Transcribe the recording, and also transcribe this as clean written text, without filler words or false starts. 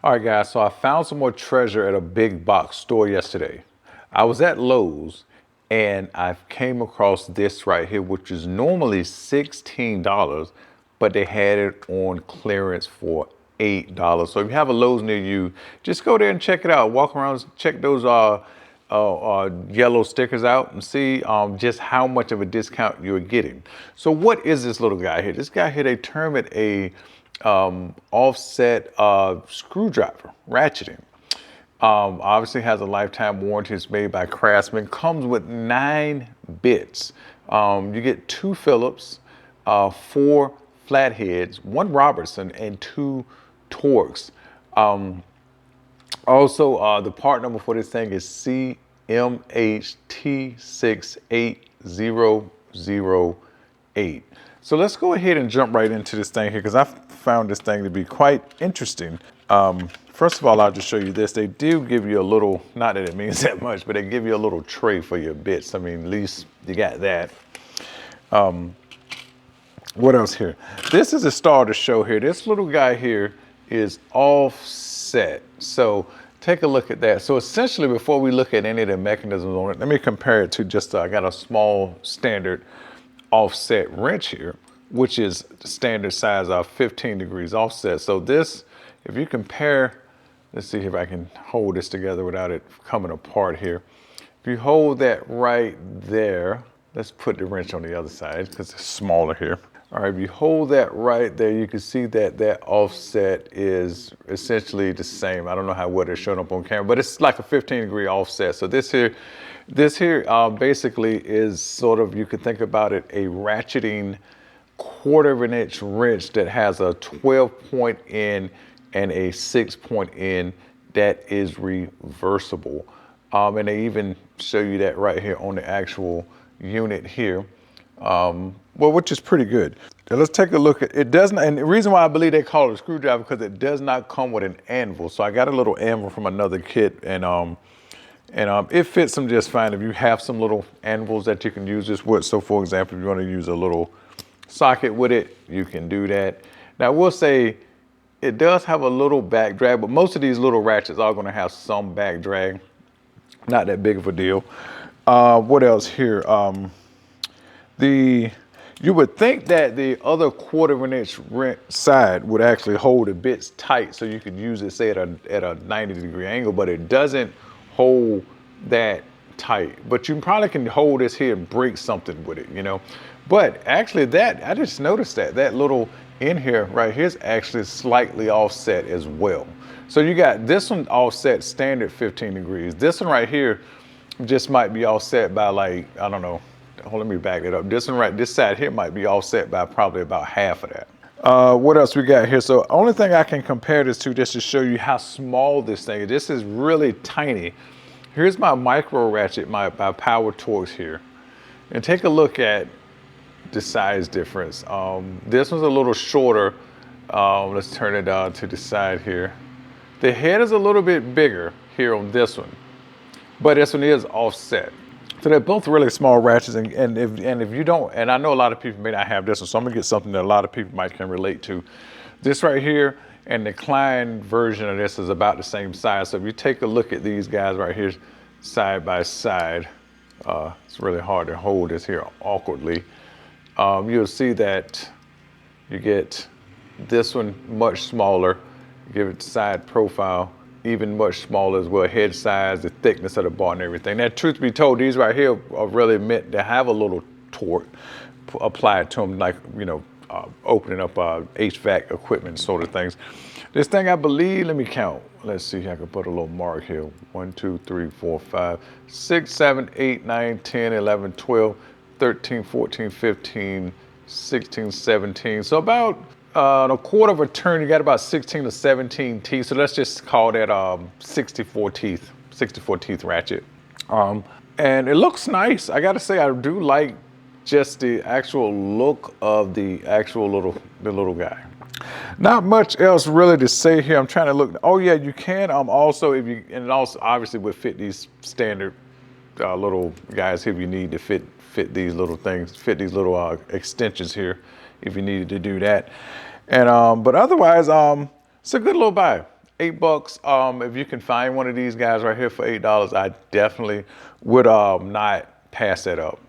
All right, guys, so I found some more treasure at a big box store yesterday. I was at Lowe's and I came across this right here, which is normally $16, but they had it on clearance for $8. So if you have a Lowe's near you, just go there and check it out. Walk around, check those yellow stickers out and see just how much of a discount you're getting. So what is this little guy here? This guy here, they term it a offset screwdriver, ratcheting. Obviously has a lifetime warranty. It's made by Craftsman. Comes with 9 bits. You get 2 Phillips, 4 flatheads, 1 Robertson, and 2 Torques. Also, the part number for this thing is CMHT68008. So let's go ahead and jump right into this thing here because I found this thing to be quite interesting. First of all, I'll just show you this. They do give you a little, not that it means that much, but they give you a little tray for your bits. I mean, at least you got that. What else here? This is a star to show here. This little guy here is offset. So take a look at that. So essentially, before we look at any of the mechanisms on it, let me compare it to just, I got a small standard offset wrench here, which is the standard size of 15 degrees offset. So this, if you compare, let's see if I can hold this together without it coming apart here. If you hold that right there, let's put the wrench on the other side because it's smaller here. All right, if you hold that right there, you can see that that offset is essentially the same. I don't know how well it's showing up on camera, but it's like a 15-degree offset. So this here basically is sort of, you could think about it, a ratcheting 1/4 inch wrench that has a 12-point end and a 6-point end that is reversible. And they even show you that right here on the actual unit here. Well, which is pretty good. Now let's take a look at it. Doesn't, and the reason why I believe they call it a screwdriver because it does not come with an anvil. So I got a little anvil from another kit, and it fits them just fine. If you have some little anvils that you can use this with, so for example, if you want to use a little socket with it, you can do that. Now, I will say it does have a little back drag, but most of these little ratchets are going to have some back drag. Not that big of a deal. What else here? You would think that the other 1/4 inch side would actually hold the bits tight so you could use it, say, at a 90-degree angle, but it doesn't hold that tight. But you probably can hold this here and break something with it, you know. But actually I just noticed that little in here right here is actually slightly offset as well. So you got this one offset standard 15 degrees. This one right here just might be offset by, like, I don't know. Hold, let me back it up. This one right, this side here might be offset by probably about half of that. What else we got here? So only thing I can compare this to just to show you how small this thing is. This is really tiny. Here's my micro ratchet, my Powertorque here. And take a look at the size difference. This one's a little shorter. Let's turn it to the side here. The head is a little bit bigger here on this one, but this one is offset. So they're both really small ratchets, and if you don't, and I know a lot of people may not have this one, so I'm gonna get something that a lot of people might can relate to. This right here and the Klein version of this is about the same size. So if you take a look at these guys right here, side by side, it's really hard to hold this here awkwardly. You'll see that you get this one much smaller. Give it side profile, even much smaller as well, head size, the thickness of the bar and everything. Now, truth be told, these right here are really meant to have a little torque applied to them, like, you know, opening up HVAC equipment sort of things. This thing, I believe, let me count. Let's see if I can put a little mark here. 1, 2, 3, 4, 5, 6, 7, 8, 9, 10, 11, 12, 13, 14, 15, 16, 17. So about a 1/4 of a turn, you got about 16 to 17 teeth. So let's just call that 64 teeth ratchet. And it looks nice. I gotta say, I do like just the actual look of the actual little guy. Not much else really to say here. I'm trying to look. Oh yeah, you can also, if you, and it also obviously would fit these standard little guys here if you need to fit these little things, fit these little extensions here if you needed to do that. And but otherwise, it's a good little buy. $8. If you can find one of these guys right here for $8, I definitely would not pass that up.